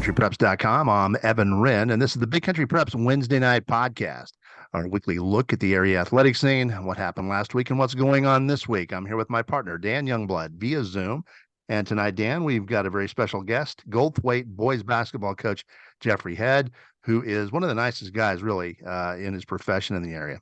BigCountryPreps.com. I'm Evan Wren, and this is the Big Country Preps Wednesday night podcast, our weekly look at the area athletic scene, what happened last week, and what's going on this week. I'm here with my partner, Dan Youngblood, via Zoom. And tonight, Dan, we've got a very special guest, Goldthwaite boys basketball coach Jeffrey Head, who is one of the nicest guys, really, in his profession in the area.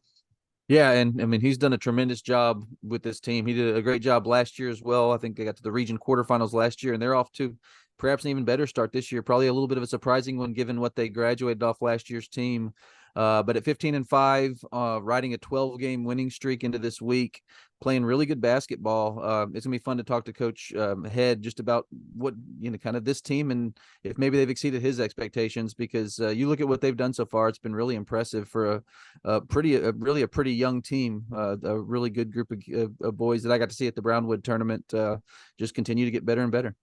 Yeah, and I mean, he's done a tremendous job with this team. He did a great job last year as well. I think they got to the region quarterfinals last year, and they're off to perhaps an even better start this year. Probably a little bit of a surprising one given what they graduated off last year's team. But at 15-5, riding a 12-game winning streak into this week, playing really good basketball. It's gonna be fun to talk to Coach Head just about what, kind of this team, and if maybe they've exceeded his expectations, because you look at what they've done so far, it's been really impressive for a pretty young team. A really good group of boys that I got to see at the Brownwood tournament just continue to get better and better.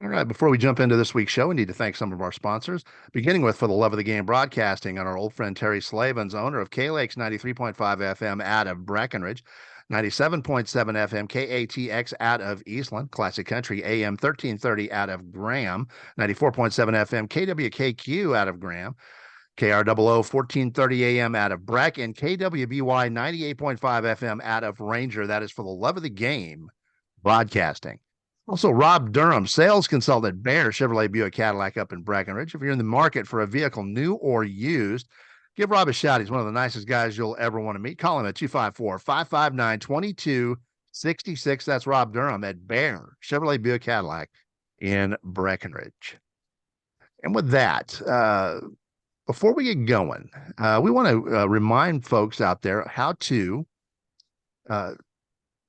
All right, before we jump into this week's show, we need to thank some of our sponsors, beginning with For the Love of the Game Broadcasting and our old friend Terry Slavens, owner of K-Lakes 93.5 FM out of Breckenridge, 97.7 FM KATX out of Eastland, Classic Country AM 1330 out of Graham, 94.7 FM KWKQ out of Graham, KROO 1430 AM out of Breck, and KWBY 98.5 FM out of Ranger. That is For the Love of the Game Broadcasting. Also, Rob Durham, sales consultant at Bear Chevrolet Buick Cadillac up in Breckenridge. If you're in the market for a vehicle new or used, give Rob a shout. He's one of the nicest guys you'll ever want to meet. Call him at 254-559-2266. That's Rob Durham at Bear Chevrolet Buick Cadillac in Breckenridge. And with that, before we get going, we want to remind folks out there how to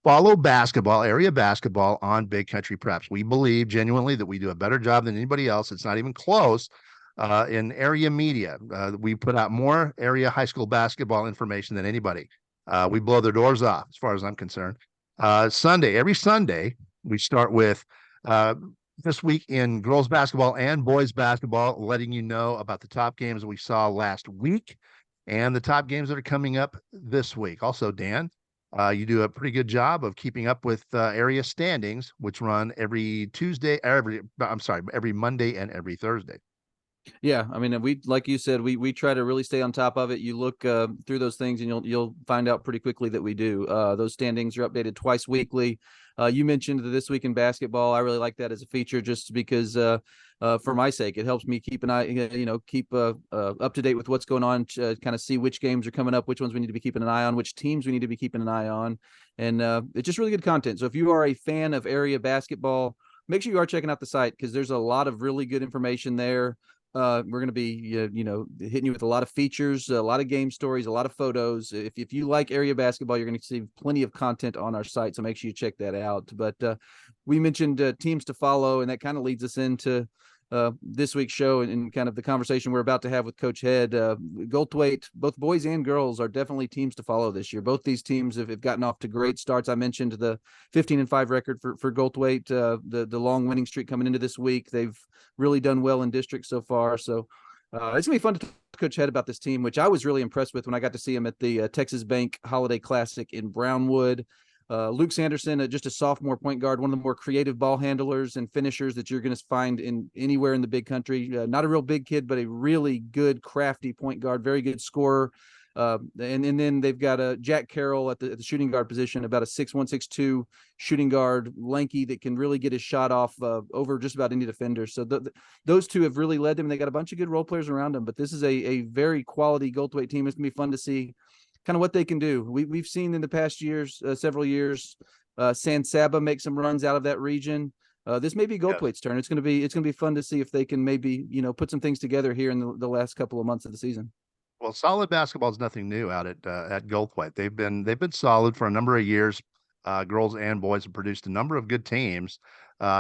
follow basketball, area basketball on Big Country Preps. We believe genuinely that we do a better job than anybody else. It's not even close in area media. We put out more area high school basketball information than anybody. We blow their doors off as far as I'm concerned. Every Sunday, we start with this week in girls basketball and boys basketball, letting you know about the top games that we saw last week and the top games that are coming up this week. Also, Dan, you do a pretty good job of keeping up with area standings, which run every Monday and every Thursday. Yeah, I mean, like you said, we try to really stay on top of it. You look through those things, and you'll find out pretty quickly that we do. Those standings are updated twice weekly. You mentioned This Week in Basketball. I really like that as a feature, just because for my sake, it helps me keep an eye, keep up to date with what's going on, kind of see which games are coming up, which ones we need to be keeping an eye on, which teams we need to be keeping an eye on. And it's just really good content. So if you are a fan of area basketball, make sure you are checking out the site, because there's a lot of really good information there. We're going to be, hitting you with a lot of features, a lot of game stories, a lot of photos. If you like area basketball, you're going to see plenty of content on our site, so make sure you check that out. But we mentioned teams to follow, and that kind of leads us into this week's show and kind of the conversation we're about to have with Coach Head. Goldthwaite, both boys and girls, are definitely teams to follow this year. Both these teams have gotten off to great starts. I mentioned the 15-5 record for Goldthwaite, the long winning streak coming into this week. They've really done well in district so far. So it's gonna be fun to talk to Coach Head about this team, which I was really impressed with when I got to see him at the Texas Bank Holiday Classic in Brownwood. Luke Sanderson, just a sophomore point guard, one of the more creative ball handlers and finishers that you're going to find in anywhere in the big country. Not a real big kid, but a really good, crafty point guard, very good scorer. And then they've got Jack Carroll at the shooting guard position, about a 6'1", 6'2" shooting guard, lanky, that can really get his shot off over just about any defender. So those two have really led them. They got a bunch of good role players around them, but this is a very quality Goldthwaite team. It's going to be fun to see kind of what they can do. We've seen in the past years, several years, San Saba make some runs out of that region. This may be Goldthwaite's turn. It's going to be fun to see if they can maybe put some things together here in the last couple of months of the season. Well, solid basketball is nothing new out at Goldthwaite. They've been solid for a number of years. Girls and boys have produced a number of good teams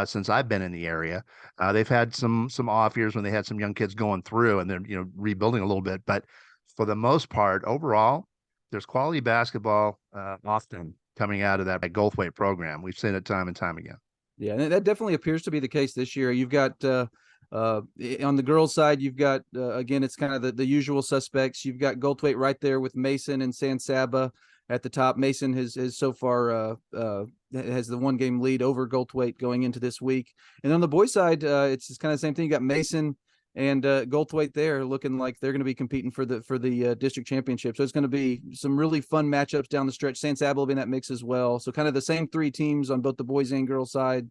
since I've been in the area. They've had some off years when they had some young kids going through, and they're rebuilding a little bit. But for the most part, overall, there's quality basketball often coming out of that Goldthwaite program. We've seen it time and time again. Yeah, and that definitely appears to be the case this year. You've got on the girls' side, you've got again, it's kind of the usual suspects. You've got Goldthwaite right there with Mason and San Saba. at the top. Mason has so far has the 1-game lead over Goldthwaite going into this week. And on the boys side, it's kind of the same thing. You got Mason and Goldthwaite there looking like they're going to be competing for the district championship. So it's going to be some really fun matchups down the stretch. San Saba will be in that mix as well. So kind of the same 3 teams on both the boys and girls side.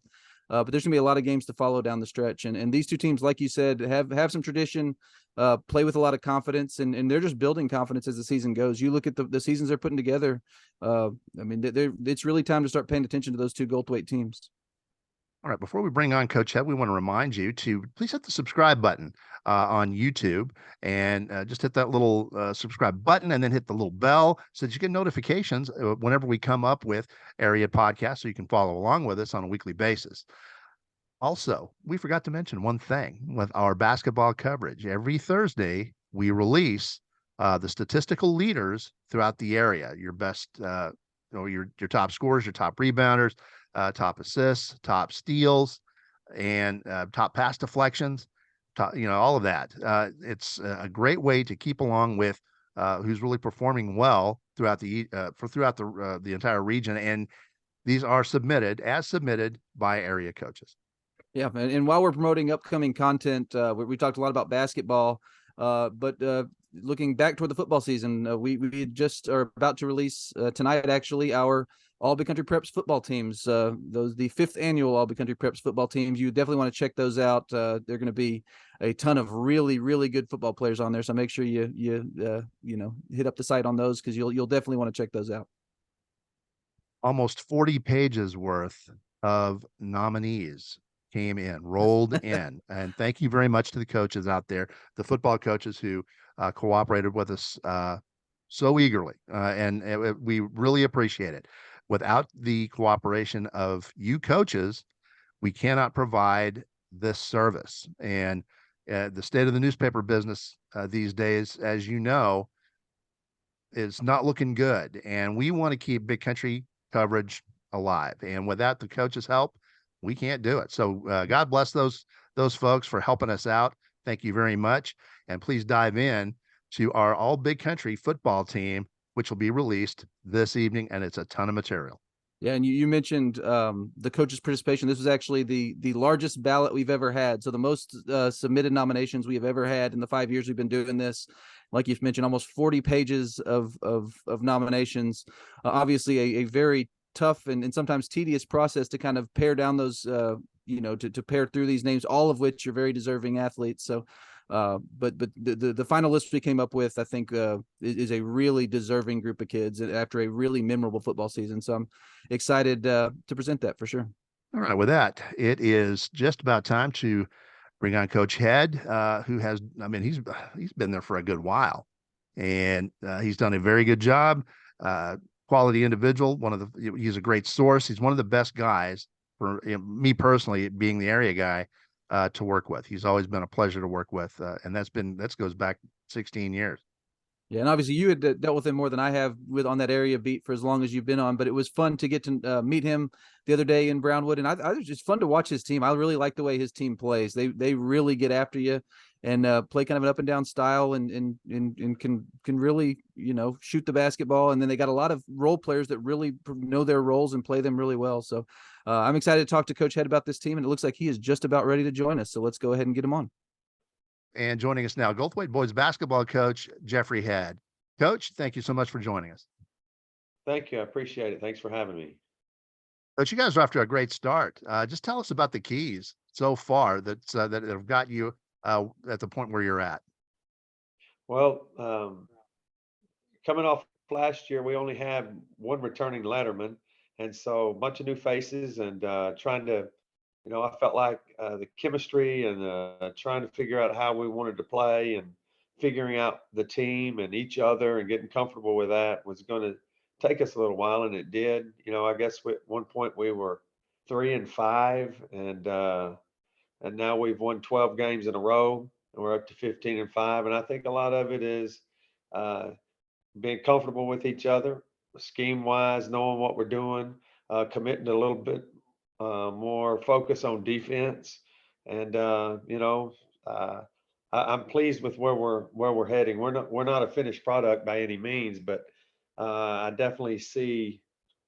But there's gonna be a lot of games to follow down the stretch, and these 2 teams, like you said, have some tradition, play with a lot of confidence, and they're just building confidence as the season goes. You look at the seasons they're putting together. I mean, it's really time to start paying attention to those 2 Goldthwaite teams. All right, before we bring on Coach Head, we want to remind you to please hit the subscribe button on YouTube and just hit that little subscribe button and then hit the little bell so that you get notifications whenever we come up with area podcasts so you can follow along with us on a weekly basis. Also, we forgot to mention one thing with our basketball coverage. Every Thursday, we release the statistical leaders throughout the area, your best, your top scorers, your top rebounders, top assists, top steals, and top pass deflections, all of that. It's a great way to keep along with who's really performing well throughout the entire region. And these are submitted by area coaches. Yeah, and while we're promoting upcoming content, we talked a lot about basketball, but looking back toward the football season, we just are about to release tonight, actually, our All Big Country Preps football teams. The 5th annual All Big Country Preps football teams. You definitely want to check those out. They're going to be a ton of really, really good football players on there. So make sure you hit up the site on those because you'll definitely want to check those out. Almost 40 pages worth of nominees rolled in. And thank you very much to the coaches out there, the football coaches who cooperated with us so eagerly. And we really appreciate it. Without the cooperation of you coaches, we cannot provide this service. And the state of the newspaper business these days, as you know, is not looking good. And we want to keep big country coverage alive. And without the coaches' help, we can't do it. So God bless those folks for helping us out. Thank you very much. And please dive in to our All Big Country football team, which will be released this evening, and it's a ton of material. Yeah, and you mentioned the coaches' participation. This was actually the largest ballot we've ever had. So the most submitted nominations we have ever had in the 5 years we've been doing this. Like you've mentioned, almost 40 pages of nominations. Obviously, a very tough and sometimes tedious process to kind of pare down those, to pare through these names, all of which are very deserving athletes. So, but the final list we came up with, I think, is a really deserving group of kids after a really memorable football season. So I'm excited to present that for sure. All right, with that, it is just about time to bring on Coach Head, who has, he's been there for a good while, and he's done a very good job. Quality individual. He's a great source. He's one of the best guys for me personally, being the area guy, to work with. He's always been a pleasure to work with, and that goes back 16 years. Yeah, and obviously you had dealt with him more than I have on that area beat for as long as you've been on. But it was fun to get to meet him the other day in Brownwood, and I was just fun to watch his team. I really like the way his team plays. They really get after you and play kind of an up and down style, and can really shoot the basketball. And then they got a lot of role players that really know their roles and play them really well. So I'm excited to talk to Coach Head about this team, and it looks like he is just about ready to join us. So let's go ahead and get him on. And joining us now, Goldthwaite boys basketball coach Jeffrey Head. Coach, thank you so much for joining us. Thank you. I appreciate it. Thanks for having me. Coach, you guys are off to a great start. Just tell us about the keys so far that have got you at the point where you're at. Well, coming off last year, we only had one returning letterman, and so a bunch of new faces, and trying to, I felt like the chemistry and trying to figure out how we wanted to play and figuring out the team and each other and getting comfortable with that was going to take us a little while, and it did. I guess at one point we were 3-5, and now we've won 12 games in a row, and we're up to 15-5. And I think a lot of it is being comfortable with each other, scheme wise, knowing what we're doing, committing to a little bit more focus on defense, and I'm pleased with where we're heading. We're not a finished product by any means, but I definitely see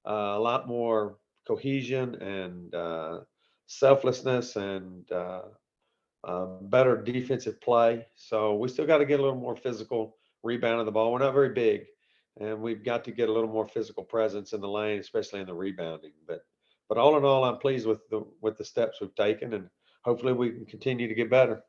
a lot more cohesion and selflessness and better defensive play. So we still got to get a little more physical rebounding the ball. We're not very big, and we've got to get a little more physical presence in the lane, especially in the rebounding. But all in all, I'm pleased with the steps we've taken, and hopefully we can continue to get better.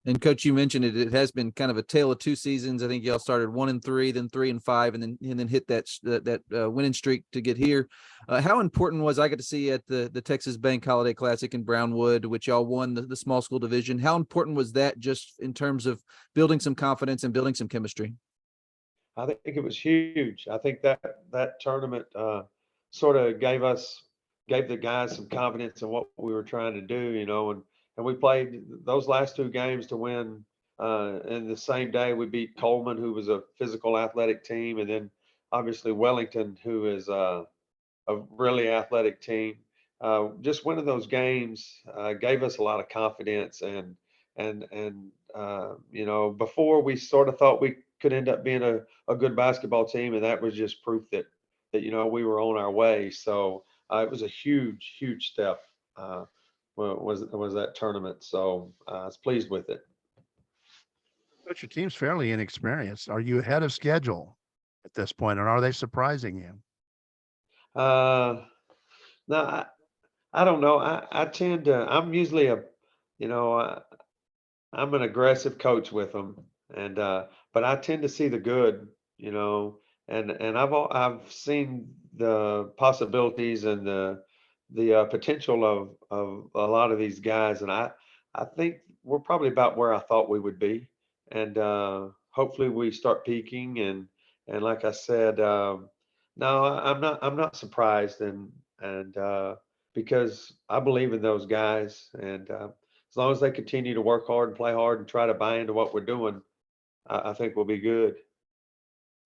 And coach, you mentioned it. It has been kind of a tale of two seasons. I think y'all started 1-3, then 3-5, and then hit that winning streak to get here. How important was I got to see at the Texas Bank Holiday Classic in Brownwood, which y'all won the small school division? How important was that just in terms of building some confidence and building some chemistry? I think it was huge. I think that tournament sort of gave the guys some confidence in what we were trying to do, and we played those last two games to win. And the same day we beat Coleman, who was a physical athletic team, and then obviously Wellington, who is a really athletic team. Just winning those games gave us a lot of confidence, and before we sort of thought we could end up being a good basketball team, and that was just proof that we were on our way. So it was a huge step. Was that tournament? So I was pleased with it. But your team's fairly inexperienced. Are you ahead of schedule at this point, and are they surprising you? Uh, no, I don't know. I tend to. I'm usually you know, I, I'm an aggressive coach with them, and but I tend to see the good, and I've seen the possibilities and the potential of a lot of these guys, and I think we're probably about where I thought we would be, and hopefully we start peaking, and like I said, no, I'm not surprised, and because I believe in those guys, and as long as they continue to work hard and play hard and try to buy into what we're doing, I think we'll be good.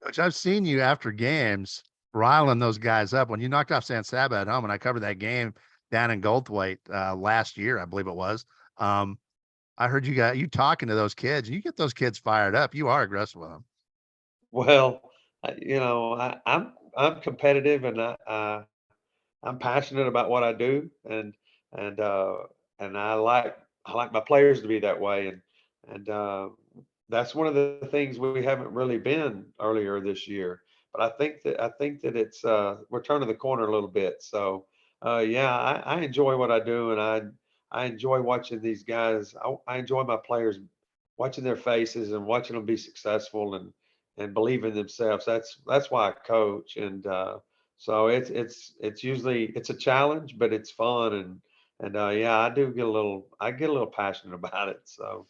Coach, I've seen you after games riling those guys up. When you knocked off San Saba at home, and I covered that game down in Goldthwaite last year, I believe it was. Um, I heard you talking to those kids, and you get those kids fired up. You are aggressive with them. Well, I'm competitive, and I'm passionate about what I do, and and I like my players to be that way, and that's one of the things we haven't really been earlier this year. But I think that it's we're turning the corner a little bit. So yeah, I enjoy what I do, and I enjoy watching these guys. I enjoy my players, watching their faces and watching them be successful and believe in themselves. That's why I coach, and so it's usually it's a challenge, but it's fun, and yeah, I get a little passionate about it. So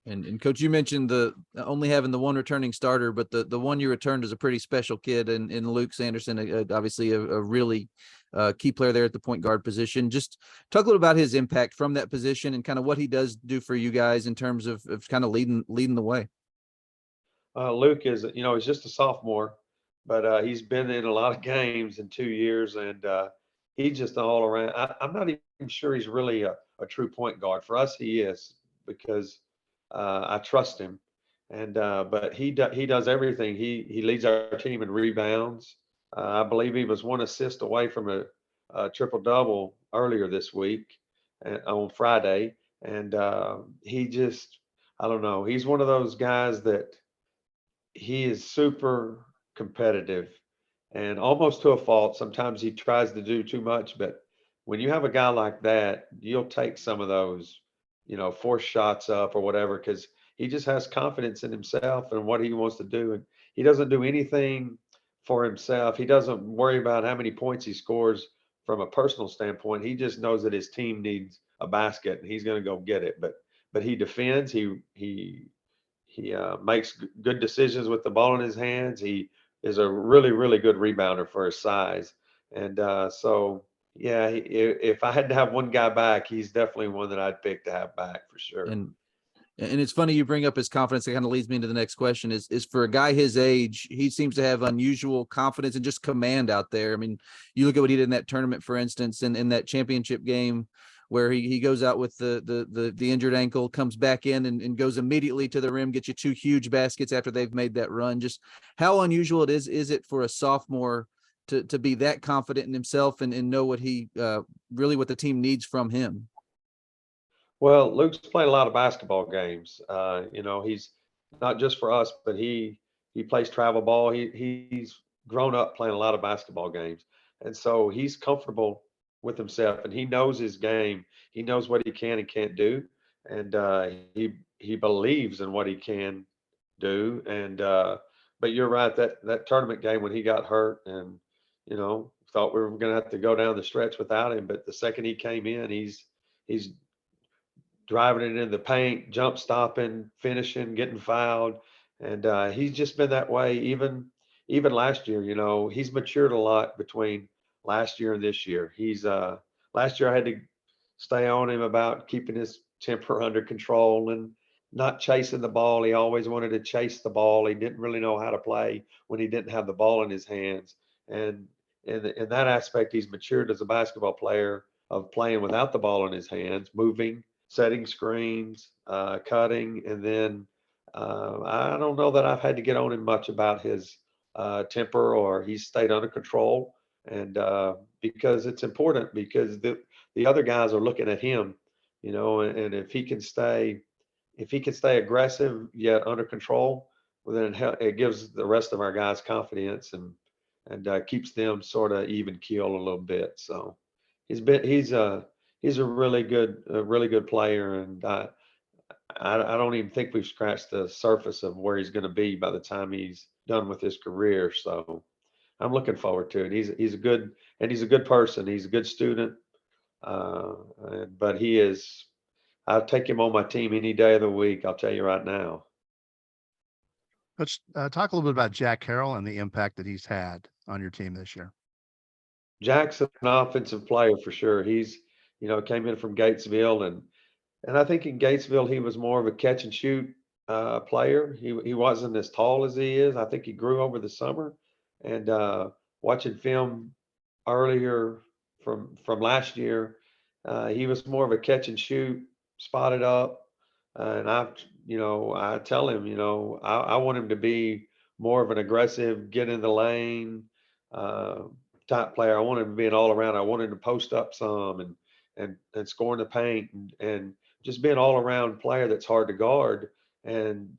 And coach, you mentioned the only having the one returning starter, but the one you returned is a pretty special kid in Luke Sanderson, obviously a really key player there at the point guard position. Just talk a little about his impact from that position and kind of what he does do for you guys in terms of kind of leading the way. Luke is, he's just a sophomore, but he's been in a lot of games in 2 years, and he's just an all around. I'm not even sure he's really a true point guard. For us, he is because I trust him, and but he does everything. He leads our team in rebounds. I believe he was one assist away from a triple double earlier this week on Friday, and he just I don't know. He's one of those guys that he is super competitive and almost to a fault. Sometimes he tries to do too much, but when you have a guy like that, you'll take some of those, force shots up or whatever, because he just has confidence in himself and what he wants to do. And he doesn't do anything for himself. He doesn't worry about how many points he scores from a personal standpoint. He just knows that his team needs a basket and he's going to go get it. But he defends. He makes good decisions with the ball in his hands. He is a really good rebounder for his size, and so yeah, if I had to have one guy back, he's definitely one that I'd pick to have back for sure. And it's funny you bring up his confidence. That kind of leads me into the next question is for a guy his age, he seems to have unusual confidence and just command out there. I mean, you look at what he did in that tournament, for instance, and in that championship game where he goes out with the injured ankle, comes back in and goes immediately to the rim, gets you 2 huge baskets after they've made that run. Just how unusual is it for a sophomore to be that confident in himself and know what he really what the team needs from him? Well, Luke's played a lot of basketball games. He's not just for us, but he plays travel ball. He's grown up playing a lot of basketball games, and so he's comfortable with himself, and he knows his game. He knows what he can and can't do, and he believes in what he can do. And but you're right, that tournament game when he got hurt, and thought we were going to have to go down the stretch without him. But the second he came in, he's driving it in the paint, jump stopping, finishing, getting fouled, and he's just been that way. Even last year, he's matured a lot between last year and this year. He's last year I had to stay on him about keeping his temper under control and not chasing the ball. He always wanted to chase the ball. He didn't really know how to play when he didn't have the ball in his hands. And in that aspect, he's matured as a basketball player of playing without the ball in his hands, moving, setting screens, cutting, and then I don't know that I've had to get on him much about his temper, or he's stayed under control. And because it's important, because the other guys are looking at him, and if he can stay aggressive yet under control, well, then it gives the rest of our guys confidence and keeps them sort of even keel a little bit. So he's a really good player, and I don't even think we've scratched the surface of where he's going to be by the time he's done with his career. So I'm looking forward to it. He's a good person. He's a good student, uh, but he is. I'll take him on my team any day of the week. I'll tell you right now. Let's talk a little bit about Jack Carroll and the impact that he's had on your team this year. Jack's an offensive player for sure. He's came in from Gatesville, and I think in Gatesville he was more of a catch and shoot player. He wasn't as tall as he is. I think he grew over the summer, and watching film earlier from last year, he was more of a catch and shoot, spotted up, and I tell him, I want him to be more of an aggressive, get in the lane uh, type player. I want him to be an all around. I want him to post up some and score in the paint and just be an all around player that's hard to guard. And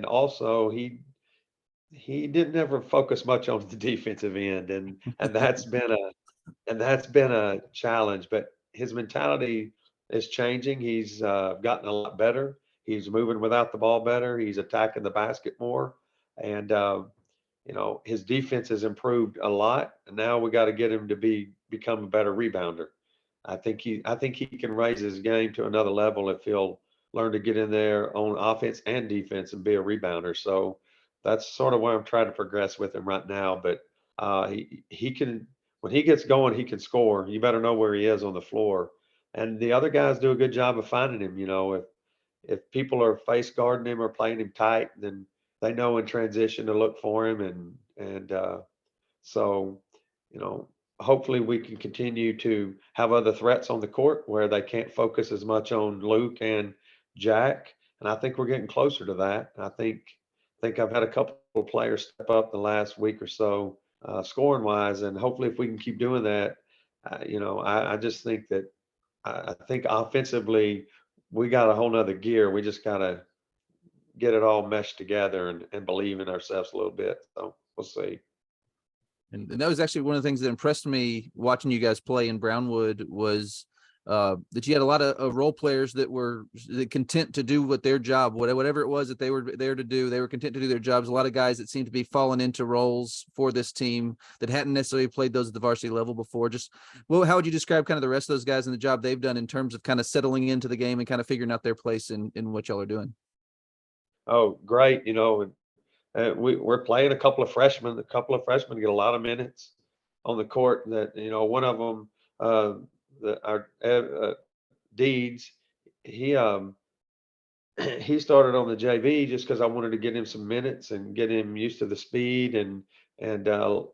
also he didn't ever focus much on the defensive end, and that's been a challenge. But his mentality is changing. He's gotten a lot better. He's moving without the ball better. He's attacking the basket more, and his defense has improved a lot. And now we got to get him to become a better rebounder. I think he can raise his game to another level if he'll learn to get in there on offense and defense and be a rebounder. So that's sort of where I'm trying to progress with him right now. But he can, when he gets going, he can score. You better know where he is on the floor. And the other guys do a good job of finding him. If people are face guarding him or playing him tight, then they know in transition to look for him. And so, you know, hopefully we can continue to have other threats on the court where they can't focus as much on Luke and Jack. And I think we're getting closer to that. I think I've had a couple of players step up the last week or so, scoring wise, and hopefully if we can keep doing that, I just think that I think offensively we got a whole nother gear. We just got to get it all meshed together and believe in ourselves a little bit. So we'll see. And that was actually one of the things that impressed me watching you guys play in Brownwood was that you had a lot of role players that were content to do what their job, whatever it was that they were there to do. They were content to do their jobs. A lot of guys that seemed to be falling into roles for this team that hadn't necessarily played those at the varsity level before. Just, well, how would you describe kind of the rest of those guys and the job they've done in terms of kind of settling into the game and kind of figuring out their place in what y'all are doing? Oh, great. We're playing a couple of freshmen. A couple of freshmen get a lot of minutes on the court. That one of them, our Deeds, he he started on the JV just because I wanted to get him some minutes and get him used to the speed and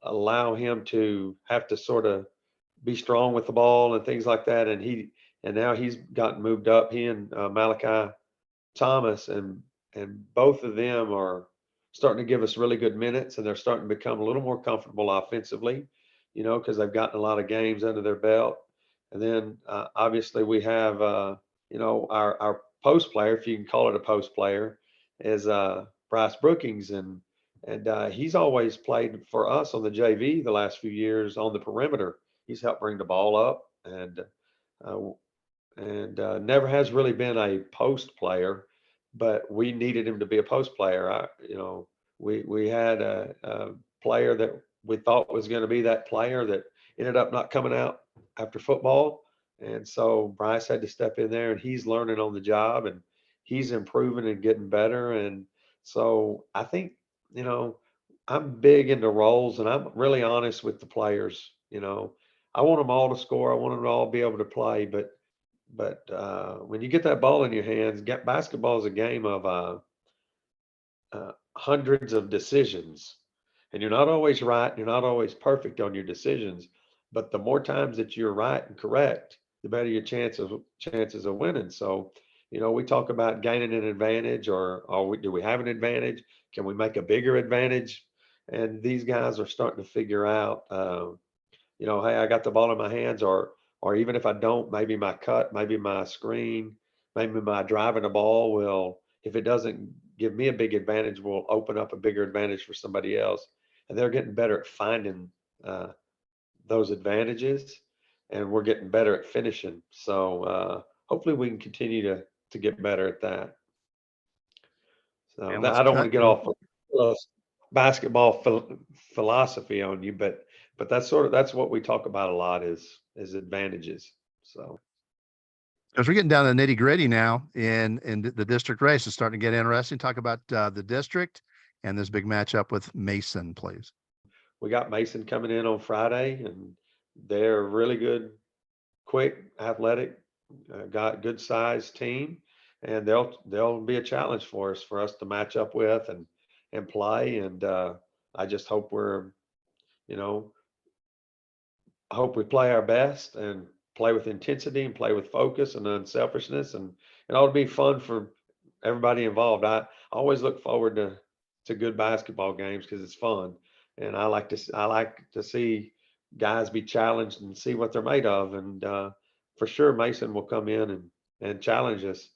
allow him to have to sort of be strong with the ball and things like that. And and now he's gotten moved up. He and Malachi Thomas, and both of them are starting to give us really good minutes, and they're starting to become a little more comfortable offensively, because they've gotten a lot of games under their belt. And then obviously we have our post player, if you can call it a post player, is Bryce Brookings, and he's always played for us on the JV the last few years on the perimeter. He's helped bring the ball up, uh, never has really been a post player, but we needed him to be a post player. We had a player that we thought was going to be that player that ended up not coming out after football, and so Bryce had to step in there, and he's learning on the job, and he's improving and getting better. And so I think you know I'm big into roles, and I'm really honest with the players. I want them all to score. I want them to all be able to play, but when you get that ball in your hands, basketball is a game of hundreds of decisions, and you're not always right. You're not always perfect on your decisions, but the more times that you're right and correct, the better your chances of winning. So, we talk about gaining an advantage, or do we have an advantage? Can we make a bigger advantage? And these guys are starting to figure out. Hey, I got the ball in my hands, or even if I don't, maybe my cut, maybe my screen, maybe my driving the ball will, if it doesn't give me a big advantage, will open up a bigger advantage for somebody else. And they're getting better at finding uh, those advantages, and we're getting better at finishing. So hopefully we can continue to get better at that. So And let's I don't want cut. to get off of basketball philosophy on you, but that's what we talk about a lot is advantages. So As we're getting down to the nitty gritty now in the district race, it's starting to get interesting. Talk about the district and this big matchup with Mason, please. we got Mason coming in on Friday, and they're a really good, quick, athletic, got good sized team, and they'll be a challenge for us to match up with and play. And I just hope you know I hope we play our best and play with intensity and play with focus and unselfishness, and it ought to be fun for everybody involved. I always look forward to good basketball games because it's fun, and I like to see guys be challenged and see what they're made of. And for sure, Mason will come in and challenge us,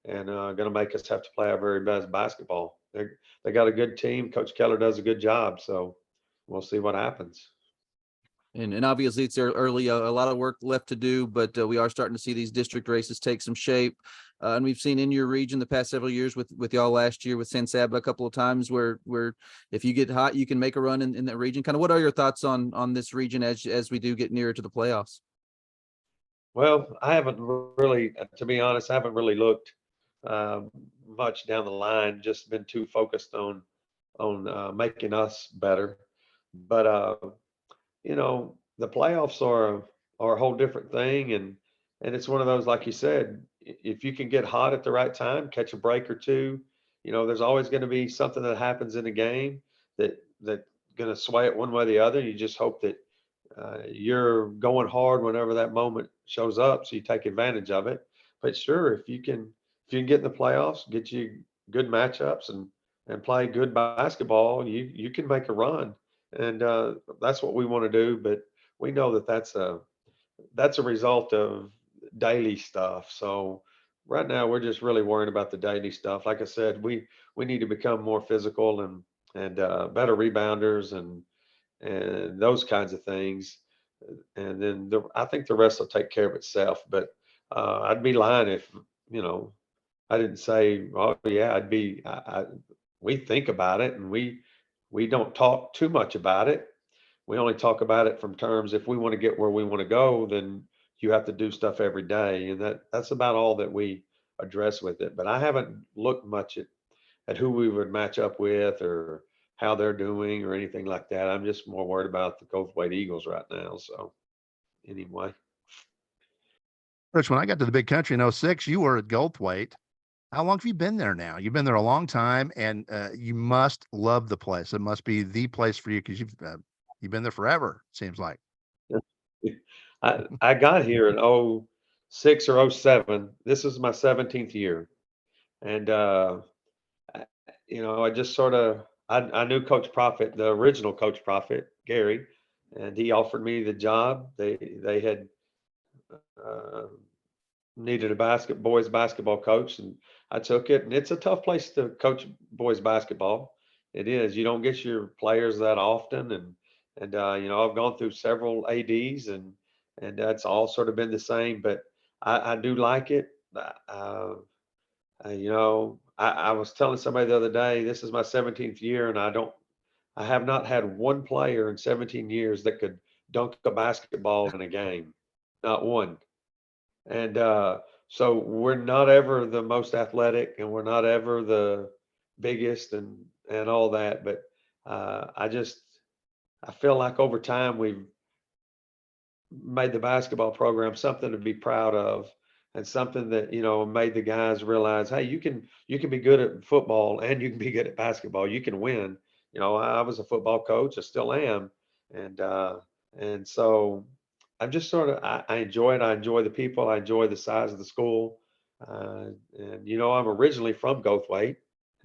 and going to make us have to play our very best basketball. They got a good team. Coach Keller does a good job, so we'll see what happens. And obviously it's early, a lot of work left to do, but we are starting to see these district races take some shape. And we've seen in your region the past several years with y'all last year with San Saba a couple of times where if you get hot, you can make a run in that region. Kind of what are your thoughts on this region as we do get nearer to the playoffs? Well, I haven't really, to be honest, I haven't really looked much down the line. Just been too focused on making us better. But the playoffs are a whole different thing, and it's one of those, like you said, if you can get hot at the right time, catch a break or two, there's always going to be something that happens in a game that going to sway it one way or the other. You just hope that you're going hard whenever that moment shows up, so you take advantage of it. But sure, if you can get in the playoffs, get you good matchups and play good basketball, you can make a run, and that's what we want to do. But we know that that's a result of daily stuff. So right now we're just really worrying about the daily stuff. Like I said, we need to become more physical and better rebounders and those kinds of things. And then I think the rest will take care of itself. But I'd be lying if you know I didn't say, oh yeah, we think about it, and we don't talk too much about it. We only talk about it from terms, if we want to get where we want to go, then you have to do stuff every day, and that's about all that we address with it. But I haven't looked much at who we would match up with or how they're doing or anything like that. I'm just more worried about the Goldthwaite Eagles right now. So anyway, Rich, when I got to the big country in '06, you were at Goldthwaite. How long have you been there now? You've been there a long time, and you must love the place. It must be the place for you because you've been there forever, seems like. I got here in '06 or '07. This is my 17th year. And, I I just sorta I knew Coach Profit, the original Coach Profit, Gary, and he offered me the job. They had, uh, needed a boys basketball coach, and I took it, and it's a tough place to coach boys basketball. It is. You don't get your players that often, and, I've gone through several ADs, and that's all sort of been the same, but I do like it. I was telling somebody the other day, this is my 17th year, and I have not had one player in 17 years that could dunk a basketball in a game. Not one. And so we're not ever the most athletic, and we're not ever the biggest, and all that. But I feel like over time we've made the basketball program something to be proud of, and something that made the guys realize, hey, you can be good at football and you can be good at basketball. You can win. I was a football coach. I still am, and so I'm just sort of I enjoy it. I enjoy the people. I enjoy the size of the school, and I'm originally from Goldthwaite,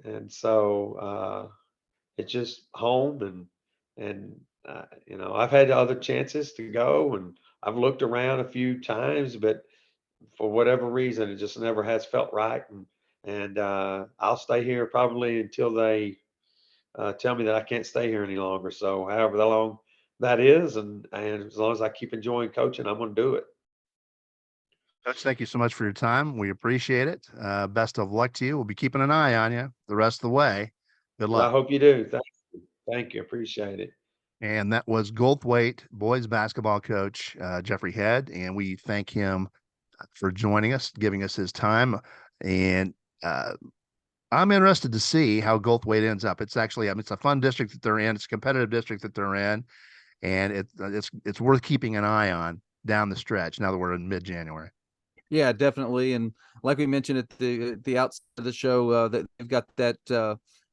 and so it's just home, and I've had other chances to go, and I've looked around a few times, but for whatever reason, it just never has felt right, and I'll stay here probably until they tell me that I can't stay here any longer. So however long that is, and as long as I keep enjoying coaching, I'm going to do it. Coach, thank you so much for your time. We appreciate it. Best of luck to you. We'll be keeping an eye on you the rest of the way. Good Well, I luck. hope you do. Thank you. Thank you. Appreciate it. And that was Goldthwaite boys basketball coach Jeffrey Head, and we thank him for joining us, giving us his time. And uh, I'm interested to see how Goldthwaite ends up. It's actually, I mean, it's a fun district that they're in. It's a competitive district that they're in, and it's worth keeping an eye on down the stretch. Now that we're in mid-January. Yeah, definitely. And like we mentioned at the outset of the show, that they've got that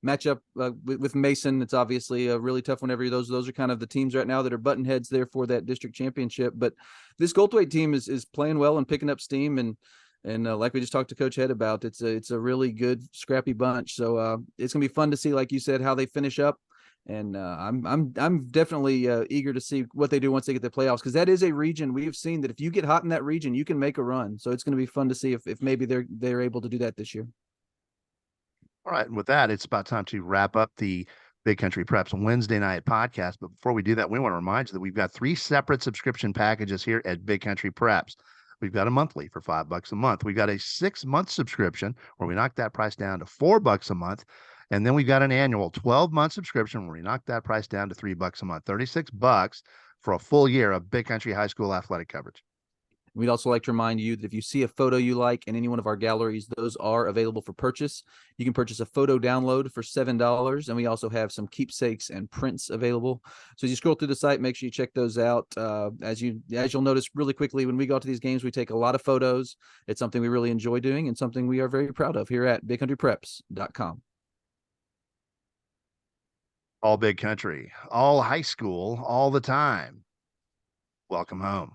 matchup with Mason. It's obviously a really tough one. Those are kind of the teams right now that are button heads there for that district championship. But this Goldthwaite team is playing well and picking up steam, and like we just talked to Coach Head about, it's a really good scrappy bunch. So it's gonna be fun to see, like you said, how they finish up. And I'm definitely eager to see what they do once they get the playoffs, because that is a region we've seen that if you get hot in that region, you can make a run. So it's going to be fun to see if maybe they're able to do that this year. All right, and with that, it's about time to wrap up the Big Country Preps Wednesday night podcast. But before we do that, we want to remind you that we've got 3 separate subscription packages here at Big Country Preps. We've got a monthly for $5 a month. We've got a 6-month subscription where we knock that price down to $4 a month. And then we've got an annual 12-month subscription where we knock that price down to $3 a month, $36 for a full year of Big Country High School athletic coverage. We'd also like to remind you that if you see a photo you like in any one of our galleries, those are available for purchase. You can purchase a photo download for $7, and we also have some keepsakes and prints available. So as you scroll through the site, make sure you check those out. As you'll notice really quickly, when we go to these games, we take a lot of photos. It's something we really enjoy doing and something we are very proud of here at BigCountryPreps.com. All Big Country, all high school, all the time. Welcome home.